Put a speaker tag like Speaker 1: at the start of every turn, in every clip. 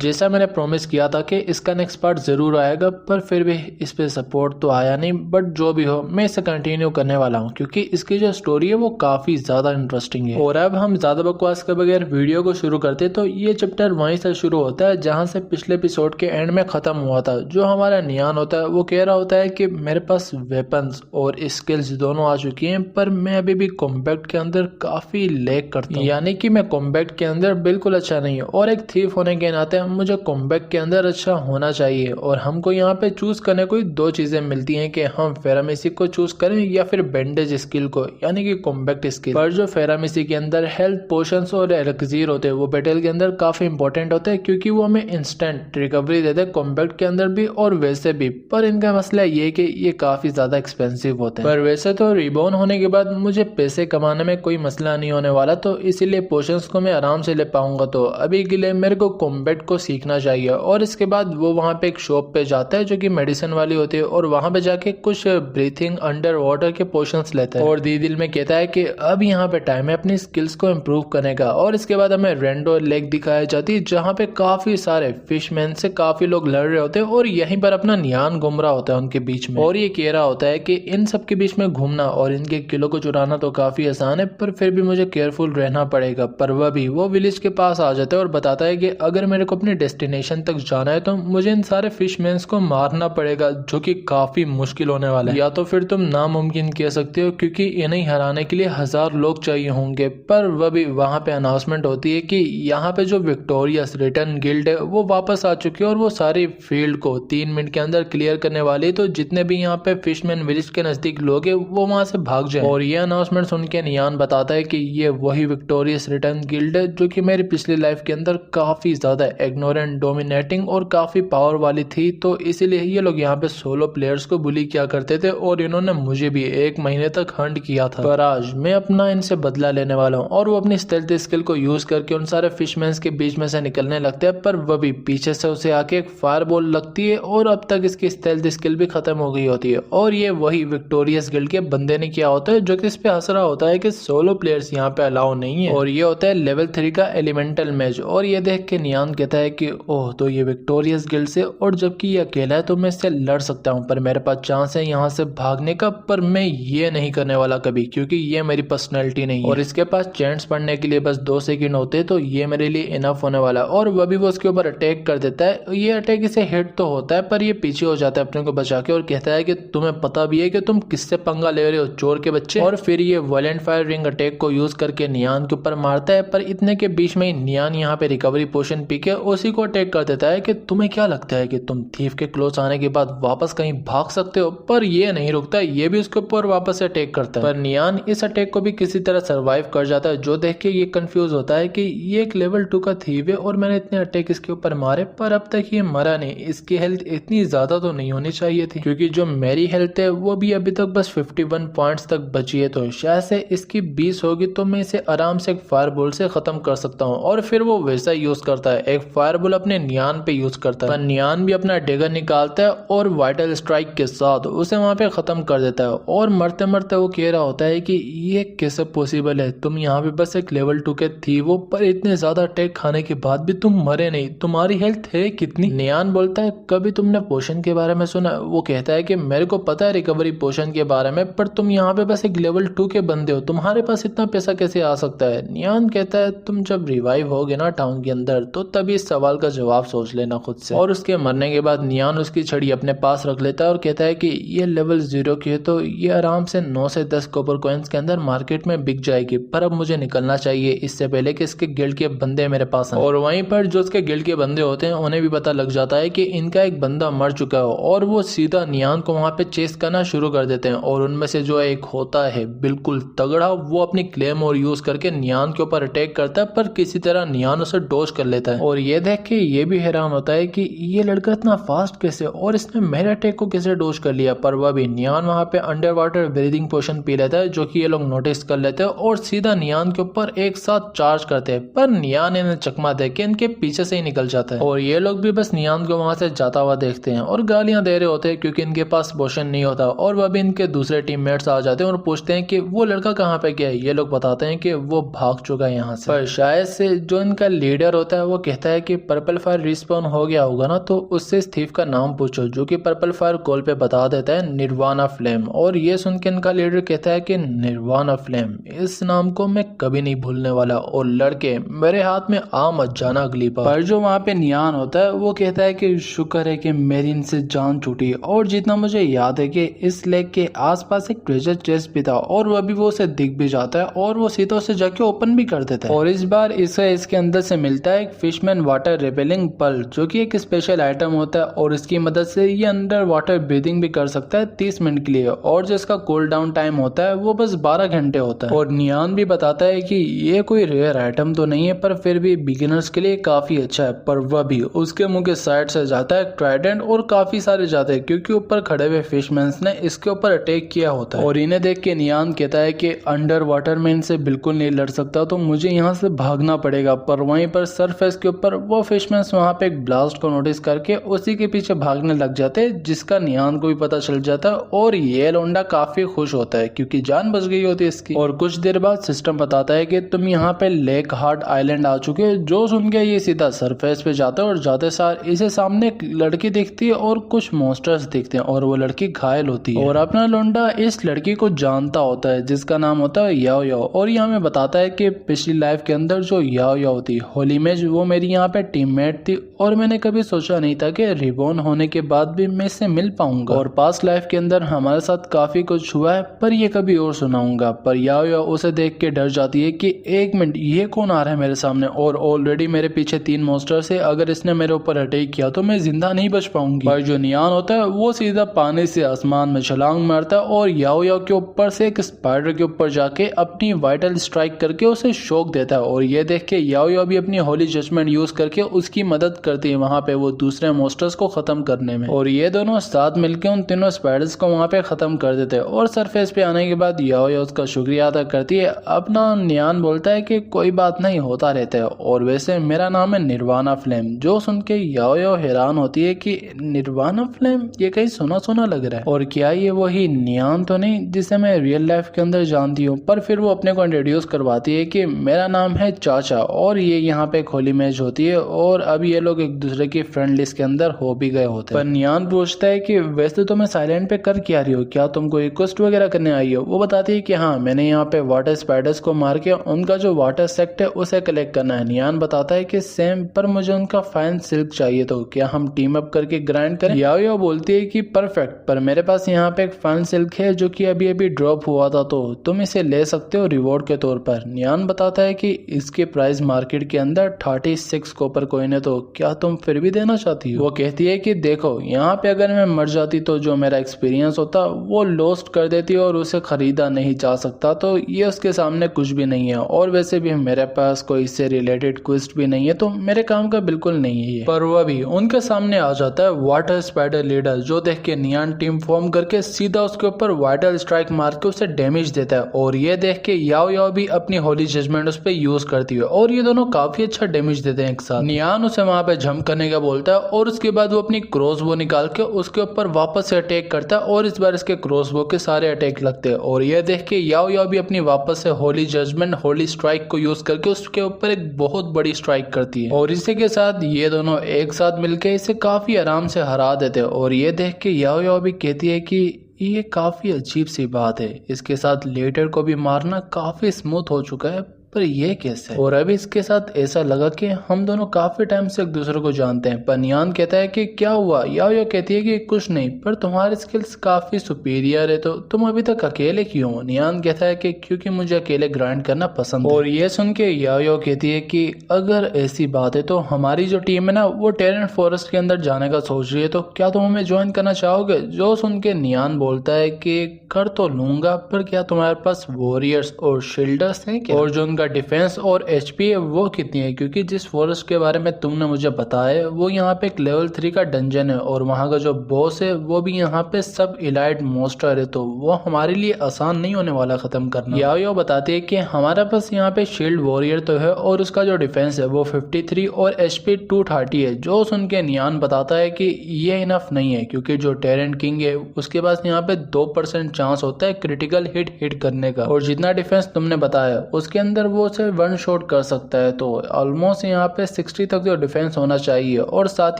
Speaker 1: जैसा मैंने प्रॉमिस किया था कि इसका नेक्स्ट पार्ट जरूर आएगा, पर फिर भी इस पे सपोर्ट तो आया नहीं। बट जो भी हो, मैं इसे कंटिन्यू करने वाला हूँ क्योंकि इसकी जो स्टोरी है वो काफी ज्यादा इंटरेस्टिंग है। और अब हम ज्यादा बकवास के बगैर वीडियो को शुरू करते तो ये चैप्टर वहीं से शुरू होता है जहाँ से पिछले एपिसोड के एंड में खत्म हुआ था। जो हमारा नियान होता है वो कह रहा होता है कि मेरे पास वेपन्स और स्किल्स दोनों आ चुकी हैं, पर मैं अभी भी कॉम्बैट के अंदर काफी लैग करता हूँ, यानी कि मैं कॉम्बैट के अंदर बिल्कुल अच्छा नहीं हूँ। और एक थीफ होने के नाते मुझे कॉम्बैट के अंदर अच्छा होना चाहिए। और हमको यहाँ पे चूज करने को दो चीजें मिलती हैं कि हम फेरामेसी को चूज करें या फिर बैंडेज स्किल को, यानी कि कॉम्बैट स्किल। पर जो फेरामेसी के अंदर हेल्थ पोशंस और एलेक्सीर होते हैं वो बैटल के अंदर काफी इंपॉर्टेंट होते हैं क्योंकि वो हमें इंस्टेंट रिकवरी देते हैं कॉम्बैट के अंदर भी और वैसे भी। पर इनका मसला ये कि ये काफी ज्यादा एक्सपेंसिव होते हैं। पर वैसे तो रिबॉर्न होने के बाद मुझे पैसे कमाने में कोई मसला नहीं होने वाला, तो इसीलिए पोशंस को मैं आराम से ले पाऊंगा। तो अभी के लिए मेरे को कॉम्बैट को सीखना चाहिए। और इसके बाद वो वहाँ पे एक शॉप पे जाता है जो कि मेडिसिन वाली होती है, और वहाँ पे जाके कुछ ब्रीथिंग अंडर वाटर के पोशंस लेता है। और दिल में कहता है कि अब यहाँ पे टाइम है अपनी स्किल्स को इम्प्रूव करने का। और इसके बाद हमें रेंडो लेक दिखाई जाती है जहाँ पे काफी सारे फिशमैन से काफी लोग लड़ रहे होते हैं, और यहीं पर अपना नियान घूम रहा होता है उनके बीच में। और ये कह रहा होता है कि इन सब के बीच में घूमना और इनके किलो को चुराना तो काफी आसान है, पर फिर भी मुझे केयरफुल रहना पड़ेगा। पर वह भी वो विलेज के पास आ जाता है और बताता है कि अगर मेरे को अपनी डेस्टिनेशन तक जाना है तो मुझे इन सारे फिशमैन्स को मारना पड़ेगा, जो कि काफी मुश्किल होने वाला है। या तो फिर तुम नामुमकिन कह सकते हो क्योंकि इन्हें हराने के लिए 1000 लोग चाहिए होंगे। पर वह भी वहां पे अनाउंसमेंट होती है कि यहाँ पे जो विक्टोरियस रिटर्न गिल्ड है वो वापस आ चुकी है और वो सारी फील्ड को 3 मिनट के अंदर क्लियर करने वाली है। तो जितने भी यहाँ पे फिशमैन विलेज के नजदीक लोग हैं वो वहां से भाग जाए। और ये अनाउंसमेंट सुन के नियान बताता है कि ये वही विक्टोरियस रिटर्न गिल्ड है जो कि मेरी पिछली लाइफ के अंदर काफी ज्यादा इग्नोरेंट, डोमिनेटिंग और काफी पावर वाली थी। तो इसीलिए ये लोग यहाँ पे सोलो प्लेयर्स को बुली किया करते थे और इन्होंने मुझे भी 1 महीने तक हंट किया था। पर आज मैं अपना इनसे बदला लेने वाला हूँ। और वो अपनी स्टेल्थ स्किल को यूज करके उन सारे फिशमैन्स के बीच में से निकलने लगते हैं, पर वह भी पीछे से उसे आके एक फायर बॉल लगती है और अब तक इसकी स्टेल्थ स्किल भी खत्म हो गई होती है। और ये वही विक्टोरियस गिल्ड के बंदे ने किया होता है जो कि इस पे हंस रहा होता है कि सोलो प्लेयर्स यहाँ पे अलाउ नहीं है। और ये होता है लेवल 3 का एलिमेंटल मैच। और ये देख के नियान कहता है कि ओह, तो ये विक्टोरियस गिल्ड से, और जबकि ये अकेला है तो मैं इससे लड़ सकता हूँ, पर मेरे पास चांस है यहाँ से भागने का। पर मैं ये नहीं करने वाला कभी, क्योंकि ये मेरी पर्सनैलिटी नहीं है। और इसके पास चैंट्स पढ़ने के लिए बस 2 सेकंड होते, तो ये मेरे लिए इनफ होने वाला। और वह भी वो उसके ऊपर अटैक कर देता है। ये अटैक इसे हिट तो होता है, पर ये पीछे हो जाता है अपने को बचा के और कहता है कि तुम्हें पता भी है कि तुम किससे पंगा ले रहे हो, चोर के बच्चे। और फिर ये वायलेंट फायर रिंग अटैक को यूज करके नियान के ऊपर मारता है। पर इतने के बीच में ही नियान यहाँ पे रिकवरी पोशन पी के उसी को अटैक कर देता है कि तुम्हें क्या लगता है कि तुम थीफ के क्लोज आने के बाद वापस कहीं भाग सकते हो। पर ये नहीं रुकता, ये भी उसके ऊपर वापस से अटैक करता है। पर नियान इस अटैक को भी किसी तरह सर्वाइव कर जाता है, जो देख के ये कंफ्यूज होता है कि ये एक लेवल 2 का थीफ है और मैंने इतने अटैक इसके ऊपर मारे, पर अब तक ये मरा नहीं। इसकी हेल्थ इतनी ज्यादा तो नहीं होनी चाहिए थी, क्योंकि जो मेरी हेल्थ है वो भी अभी तक बस 51 पॉइंट्स तक बची है। तो शायद से इसकी 20 होगी तो मैं इसे आराम से एक फायर बॉल से खत्म कर सकता हूँ। और फिर वो वैसा यूज करता है, एक फायर बॉल अपने नियान पे यूज करता है। पर नियान भी अपना डेगर निकालता है और वाइटल स्ट्राइक के साथ उसे वहां पे खत्म कर देता है। और मरते मरते वो कह रहा होता है कि ये कैसे पॉसिबल है, तुम यहाँ पे बस एक लेवल 2 के थी वो, पर इतने ज्यादा अटैक खाने के बाद भी तुम मरे नहीं, तुम्हारी हेल्थ है कितनी। नियान बोलता है कभी तुमने पोशन के बारे में सुना? वो कहता है कि मेरे को पता है रिकवरी पोशन के बारे में, पर तुम यहाँ पे बस एक लेवल 2 के बंदे हो, तुम्हारे पास इतना पैसा कैसे आ सकता है। नियान कहता है तुम जब रिवाइव होगे ना टाउन के अंदर, तो तभी इस सवाल का जवाब सोच लेना खुद से। और उसके मरने के बाद नियान उसकी छड़ी अपने पास रख लेता है और कहता है कि ये लेवल 0 की है तो ये आराम से 9 से 10 कॉपर कॉइंस के अंदर मार्केट में बिक जाएगी। पर अब मुझे निकलना चाहिए इससे पहले कि इसके गिल्ड के बंदे मेरे पास आए। और वहीं पर जो उसके गिल्ड के बंदे होते हैं उन्हें भी पता लग जाता है कि इनका एक बंदा मर चुका है, और वो सीधा नियान को वहां पे चेस करना शुरू कर देते हैं। और उनमें से जो एक होता है बिल्कुल तगड़ा, वो अपनी क्लेम और यूज करके नियान के ऊपर अटैक करता है, पर किसी तरह नियान उसे डोज कर लेता है। और ये देख के ये भी हैरान होता है कि ये लड़का इतना फास्ट कैसे, और इसने मेरे अटैक को कैसे डोज कर लिया। पर वह भी नियान वहां पे अंडर वाटर ब्रीदिंग पोशन पी लेता है, जो कि ये लोग नोटिस कर लेते हैं और सीधा नियान के ऊपर एक साथ चार्ज करते हैं। पर नियान इन्हें चकमा दे के इनके पीछे से ही निकल जाता है। और ये लोग भी बस नियान को वहां से जाता हुआ देखते हैं और गालियां दे रहे होते हैं क्योंकि इनके पास पोशन नहीं होता। और वह भी इनके दूसरे टीममेट्स आ जाते हैं और पूछते हैं कि वो लड़का कहाँ पे गया है। ये लोग बताते हैं कि वो भाग चुका है यहाँ से। पर शायद से जो इनका लीडर होता है वो कहता है कि पर्पल फायर रिस्पॉन हो गया होगा ना, तो उससे इस थीफ का नाम पूछो, जो कि पर्पल फायर कॉल पे बता देता है निर्वाणा फ्लेम। और ये सुन के इनका लीडर कहता है कि निर्वाणा फ्लेम, इस नाम को मैं कभी नहीं भूलने वाला, और लड़के मेरे हाथ में आ मत जाना अगली बार। पर जो वहाँ पे नियान होता है वो कहता है कि शुक्र है कि मेरी इनसे जान छूटी, और जितना मुझे याद है कि इस लेक के आसपास एक ट्रेजर चेस्ट भी था, और वो अभी वो उसे दिख भी जाता है और वो सीधा उसे जाके ओपन भी कर देता है। और इस बार इसे इसके अंदर से मिलता है एक फिशमैन वाटर रिपेलिंग पल, जो कि एक स्पेशल आइटम होता है, और इसकी मदद से ये अंडर वाटर ब्रीदिंग भी कर सकता है 30 मिनट के लिए, और जो इसका कूल डाउन टाइम होता है वो बस 12 घंटे होता है। और नियान भी बताता है कि ये कोई रेयर आइटम तो नहीं है, पर फिर भी बिगिनर्स के लिए काफी अच्छा है। पर वह भी उसके मुंह के साइड से जाता है ट्राइडेंट, और काफी सारे जाते हैं क्योंकि ऊपर खड़े हुए फिशमैन ने इसके ऊपर अटैक किया होता है। और इन्हें देख के नियान कहता है कि अंडर वाटर में इनसे बिल्कुल नहीं लड़ सकता, तो मुझे यहाँ से भागना पड़ेगा। पर वहीं पर सरफेस के ऊपर वो फिशमैन वहां पे एक ब्लास्ट को नोटिस करके उसी के पीछे भागने लग जाते हैं, जिसका नियान को भी पता चल जाता है, और ये लोंडा काफी खुश होता है क्योंकि जान बच गई होती है इसकी। और कुछ देर बाद सिस्टम बताता है कि तुम यहाँ पे लेक हार्ट आइलैंड आ चुके हो। जो सुन के ये सीधा सरफेस पे जाता है, और जाते सार इसे सामने एक लड़की दिखती है और कुछ मॉन्स्टर्स दिखते हैं, और वो लड़की घायल होती है। और अपना लोंडा इस लड़की को जानता होता है जिसका नाम होता है याओ याओ, और ये हमें बताता है कि पिछली लाइफ के अंदर जो याओ याओ थी होली मेज, वो मेरी यहाँ पे टीममेट थी, और मैंने कभी सोचा नहीं था कि रिबॉर्न होने के बाद भी मैं इससे मिल पाऊंगा। और पास्ट लाइफ के अंदर हमारे साथ काफी कुछ हुआ है, पर ये कभी और सुनाऊंगा। पर याओ याओ उसे देख के डर जाती है कि एक मिनट, ये कौन आ रहा है मेरे सामने, और ऑलरेडी मेरे पीछे 3 मॉन्स्टर से, अगर इसने मेरे ऊपर अटैक किया तो मैं जिंदा नहीं बच पाऊंगी। पर जो नियान होता है वो सीधा पानी से आसमान में छलांग मारता है, और याओ याओ के ऊपर से एक स्पाइडर के ऊपर जाके अपनी वाइटल स्ट्राइक करके उसे शॉक देता है। और ये देख के याओ याओ भी अपनी होली जजमेंट यूज करके उसकी मदद करती है वहां पे वो दूसरे मॉन्स्टर्स को खत्म करने में। और ये दोनों साथ मिलकर उन तीनों स्पाइडर्स को वहां पे खत्म कर देते हैं। और सरफेस पे आने के बाद याओ याओ उसका शुक्रिया अदा करती है। अपना नियान बोलता है कि कोई बात नहीं, होता रहता है, और वैसे मेरा नाम है निर्वाणा फ्लेम। जो सुन के याओ याओ हैरान होती है कि निर्वाणा फ्लेम, ये कहीं सुना सुना लग रहा है, और क्या ये वही नियान तो नहीं जिसे मैं रियल लाइफ के अंदर जानती हूँ। पर फिर वो अपने को इंट्रोड्यूस करवाती है कि मेरा नाम है चाचा, और ये यहाँ पे एक होली मैच होती है, और अब ये लोग एक दूसरे की फ्रेंड लिस्ट के अंदर हो भी गए होते हैं। पर नियान पूछता है कि वैसे तो मैं साइलेंट पे कर क्या रही हो, क्या तुम कोई क्वेस्ट वगैरह करने आई हो। वो बताती है कि हाँ, मैंने यहाँ पे वाटर स्पाइडर्स को मार के उनका जो वाटर सेक्ट है उसे कलेक्ट करना है। नियान बताता है कि सेम, पर मुझे उनका फाइन सिल्क चाहिए, तो क्या हम टीम अप करके ग्राइंड करें। याओ याओ बोलती है कि परफेक्ट, पर मेरे पास यहाँ पे एक फाइन सिल्क है जो कि अभी अभी ड्रॉप हुआ था, तो तुम इसे ले सकते हो रिवॉर्ड के तौर पर। नियान बताता है कि इसके प्राइस मार्केट के अंदर 36 कॉपर कॉइन है, तो क्या तुम फिर भी देना चाहती हो। वो कहती है कि देखो, यहाँ पे अगर मैं मर जाती तो जो मेरा एक्सपीरियंस होता वो लॉस्ट कर देती और उसे खरीदा नहीं जा सकता, तो ये उसके सामने कुछ भी नहीं है। और वैसे भी मेरे पास कोई इससे रिलेटेड क्वेस्ट भी नहीं है, तो मेरे काम का बिल्कुल नहीं है। पर वो भी उनके सामने आ जाता है वाटर स्पाइडर लीडर, जो देख के नियान टीम फॉर्म करके सीधा उसके ऊपर वाइटल स्ट्राइक मार के उसे डैमेज देता है। और ये देख के याओ याओ भी अपनी होली जजमेंट उस पर यूज करती है, और ये दोनों काफी अच्छा डैमेज देते हैं एक साथ। नियान उसे वहां पे जंप करने का बोलता है, और उसके बाद वो अपनी क्रॉसबो निकाल के उसके ऊपर वापस से अटैक करता है, और इस बार इसके क्रॉसबो के सारे अटैक लगते हैं। और ये देख के याओ याओ भी अपनी वापस से होली जजमेंट होली स्ट्राइक को यूज करके उसके ऊपर एक बहुत बड़ी स्ट्राइक करती है, और इसी के साथ ये दोनों एक साथ मिलकर इसे काफी आराम से हरा देते हैं। और ये देख के याओ याओ भी कहती है कि ये काफी अजीब सी बात है, इसके साथ लेटर को भी मारना काफी स्मूथ हो चुका है, पर ये कैसे। और अभी इसके साथ ऐसा लगा कि हम दोनों काफी टाइम से एक दूसरे को जानते हैं। पर नियान कहता है कि क्या हुआ। याओ याओ कहती है कि कुछ नहीं, पर तुम्हारी स्किल्स काफी सुपीरियर है, तो तुम अभी तक अकेले क्यों हो। नियान कहता है कि क्योंकि मुझे अकेले ग्राइंड करना पसंद है। और ये सुन के याओ याओ कहती है कि अगर ऐसी बात है तो हमारी जो टीम है ना, वो टेरेंट फॉरेस्ट के अंदर जाने का सोच रही है, तो क्या तुम हमें ज्वाइन करना चाहोगे। जो सुन के नियान बोलता है कि कर तो लूंगा, पर क्या तुम्हारे पास वॉरियर्स और शील्डर्स हैं क्या, और जो उनका डिफेंस और एचपी है वो कितनी है, क्योंकि जिस फॉरेस्ट के बारे में तुमने मुझे बताया वो यहाँ पे एक लेवल 3 का डंजन है, और वहाँ का जो बॉस है वो भी यहाँ पे सब इलाइट मोस्टर है, तो वो हमारे लिए आसान नहीं होने वाला खत्म करना। याओ याओ बताती है कि हमारे पास यहाँ पे शील्ड वॉरियर तो है, और उसका जो डिफेंस है वो 53 और एचपी 230 है। जो सुन के नियान बताता है कि ये इनफ नहीं है, क्योंकि जो टेरेंट किंग है उसके पास यहाँ पे 2% चांस होता है क्रिटिकल हिट करने का, और जितना डिफेंस तुमने बताया उसके अंदर वो उसे वन शॉट कर सकता है। तो ऑलमोस्ट यहाँ पे 60 तक जो डिफेंस होना चाहिए और साथ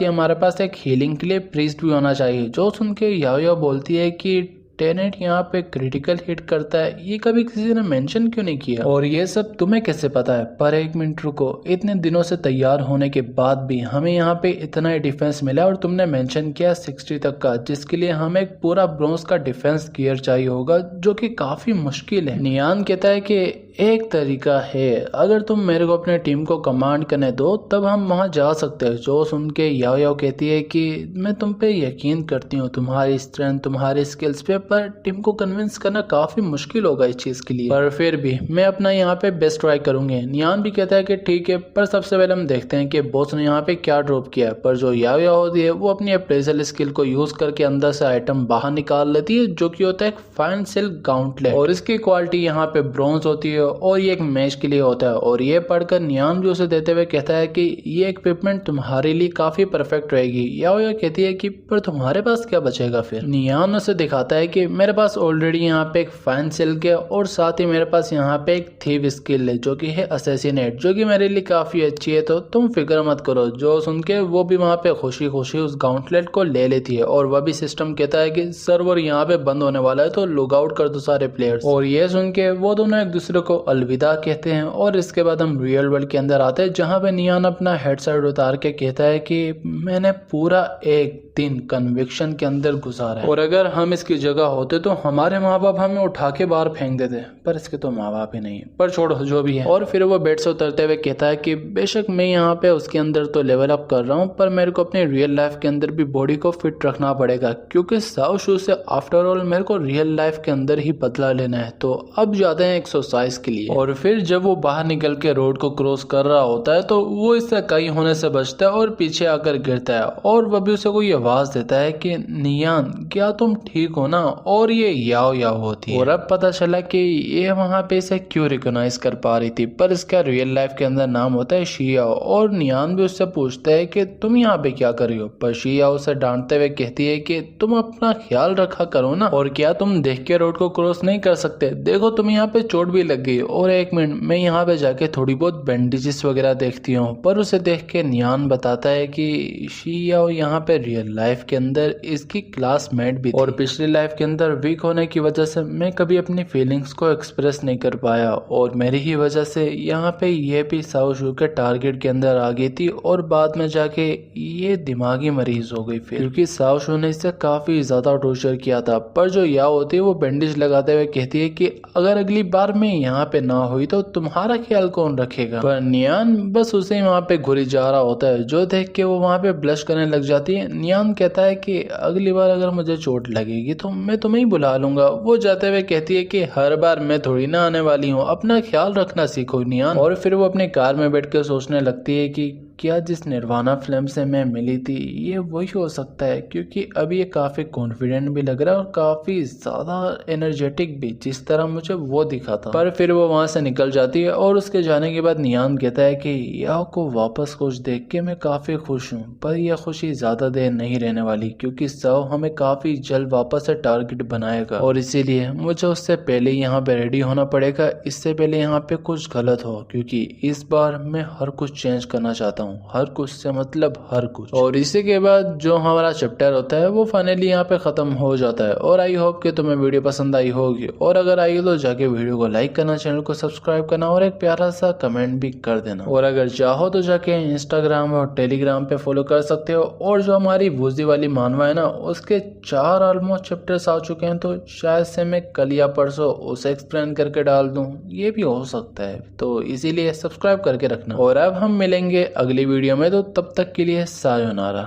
Speaker 1: ही हमारे पास एक हीलिंग के लिए प्रीस्ट भी होना चाहिए। जो सुन के याओ बोलती है कि टेनेट यहाँ पे क्रिटिकल हिट करता है, ये कभी किसी ने मेंशन क्यों नहीं किया और ये सब तुम्हें कैसे पता है? पर एक मिनट रुको, इतने दिनों से तैयार होने के बाद भी हमें यहाँ पे इतना ही डिफेंस मिला और तुमने मेंशन किया 60 तक का, जिसके लिए हमें एक पूरा ब्रोंज का डिफेंस गियर चाहिए होगा, जो कि काफी मुश्किल है। नियान कहता है कि एक तरीका है, अगर तुम मेरे को अपने टीम को कमांड करने दो तब हम वहां जा सकते हैं। जो सुन के याओ कहती है कि मैं तुम पे यकीन करती हूँ, तुम्हारी स्ट्रेंथ, तुम्हारी स्किल्स पे, पर टीम को कन्विंस करना काफी मुश्किल होगा इस चीज के लिए, पर फिर भी मैं अपना यहाँ पे बेस्ट ट्राई करूंगी। नियान भी कहता है कि ठीक है, पर सबसे पहले हम देखते हैं कि बॉस ने यहाँ पे क्या ड्रॉप किया है। पर जो याओ होती है वो अपनी अप्रेजल स्किल को यूज करके अंदर से आइटम बाहर निकाल लेती है, जो की होता है फाइन सिल्क गाउंटलेट और इसकी क्वालिटी यहाँ पे ब्रॉन्ज होती है और ये एक मैच के लिए होता है। और ये पढ़कर नियान भी उसे देते हुए कहता है कि ये इक्विपमेंट तुम्हारे लिए काफी परफेक्ट रहेगी। याओ कहती है कि पर तुम्हारे पास क्या बचेगा फिर? नियान उसे दिखाता है कि मेरे पास ऑलरेडी यहाँ पे एक फाइन सिल्क है और साथ ही मेरे पास यहाँ पे एक थीव स्किल है जो कि है असैसिनेट, जो कि मेरे लिए काफी अच्छी है, तो तुम फिक्र मत करो। जो सुन के वो भी वहाँ पे खुशी खुशी उस गाउंटलेट को ले लेती है और वह भी सिस्टम कहता है कि सर्वर यहाँ पे बंद होने वाला है, तो लॉग आउट कर दो सारे प्लेयर्स। और ये सुन के वो दोनों एक दूसरे को अलविदा कहते हैं और इसके बाद हम रियल वर्ल्ड के अंदर आते हैं, जहाँ पे नियान अपना हेडसेट उतार के कहता है कि मैंने पूरा एक दिन कन्विक्शन के अंदर गुजारा है और अगर हम इसकी जगह होते तो हमारे माँ बाप हमें उठा के बाहर फेंक देते, पर इसके तो माँ बाप ही नहीं है, पर छोड़ो जो भी है। और फिर वो बेड से उतरते हुए कहता है कि बेशक मैं यहाँ पे उसके अंदर तो लेवल अप कर रहा हूँ, पर मेरे को अपने रियल लाइफ के अंदर भी बॉडी को फिट रखना पड़ेगा, क्योंकि साउ शू से आफ्टर ऑल मेरे को रियल लाइफ के अंदर ही बदला लेना है। तो अब जाते हैं एक्सरसाइज के लिए। और फिर जब वो बाहर निकल के रोड को क्रॉस कर रहा होता है तो वो इससे कई होने से बचता है और पीछे आकर गिरता है और वह भी उसे कोई आवाज देता है कि नियान क्या तुम ठीक हो ना? और ये याओ होती है। और अब पता चला कि ये वहां पे इसे क्यों रिकॉग्नाइज कर पा रही थी, पर इसका रियल लाइफ के अंदर नाम होता है शियाओ। और नियान भी उससे पूछता है कि तुम यहाँ पे क्या कर रही हो, पर शियाओ उसे डांटते हुए कहती है कि तुम अपना ख्याल रखा करो ना, और क्या तुम देख के रोड को क्रॉस नहीं कर सकते? देखो तुम यहाँ पे चोट भी लग गई। और एक मिनट, मैं यहाँ पे जाके थोड़ी बहुत बैंडेजेस वगैरह देखती हूँ। पर उसे देख के नियान बताता है कि शियाओ यहाँ पे रियल लाइफ के अंदर इसकी क्लासमेट भी थी और पिछली लाइफ के अंदर वीक होने की वजह से मैं कभी अपनी फीलिंग्स को एक्सप्रेस नहीं कर पाया और मेरी ही वजह से यहाँ पे ये भी साउ शू के टारगेट के अंदर आ गई थी और बाद में जाके ये दिमागी मरीज हो गई फिर, क्योंकि साउ शू ने इससे काफी ज्यादा टॉर्चर किया था। पर जो याओ होती है वो बैंडेज लगाते हुए कहती है कि अगर अगली बार मैं यहाँ पे ना हुई तो तुम्हारा ख्याल कौन रखेगा? पर नियान बस उसे ही वहाँ पे घुरी जा रहा होता है, जो देख के वो वहाँ पे ब्लश करने लग जाती है। नियान कहता है कि अगली बार अगर मुझे चोट लगेगी तो मैं तुम्हें ही बुला लूंगा। वो जाते हुए कहती है कि हर बार मैं थोड़ी ना आने वाली हूँ, अपना ख्याल रखना सीखो नियान। और फिर वो अपनी कार में बैठ कर सोचने लगती है कि क्या जिस निर्वाणा फिल्म से मैं मिली थी ये वही हो सकता है, क्योंकि अब ये काफी कॉन्फिडेंट भी लग रहा है और काफी ज्यादा एनर्जेटिक भी, जिस तरह मुझे वो दिखा था। पर फिर वो वहां से निकल जाती है और उसके जाने के बाद नियान कहता है कि याओ को वापस खुश देख के मैं काफी खुश हूँ, पर यह खुशी ज्यादा देर नहीं रहने वाली, क्योंकि साओ हमें काफी जल्द वापस से टारगेट बनाएगा और इसीलिए मुझे उससे पहले यहाँ पे रेडी होना पड़ेगा, इससे पहले यहाँ पे कुछ गलत हो, क्योंकि इस बार मैं हर कुछ चेंज करना चाहता हूँ। हर कुछ से मतलब हर कुछ। और इसी के बाद जो हमारा चैप्टर होता है वो फाइनली यहाँ पे खत्म हो जाता है। और आई होप कि तुम्हें वीडियो पसंद आई होगी, और अगर आई तो जाके वीडियो को लाइक करना, चैनल को सब्सक्राइब करना और एक प्यारा सा कमेंट भी कर देना। और अगर चाहो तो जाके इंस्टाग्राम और टेलीग्राम पे फॉलो कर सकते हो। और जो हमारी वूजी वाली मानवा है ना, उसके 4 ऑलमोस्ट चैप्टर्स आ चुके हैं, तो शायद से मैं कल या परसों उसे एक्सप्लेन करके डाल दूं, ये भी हो सकता है, तो इसीलिए सब्सक्राइब करके रखना। और अब हम मिलेंगे अगली वीडियो में, तो तब तक के लिए सायोनारा।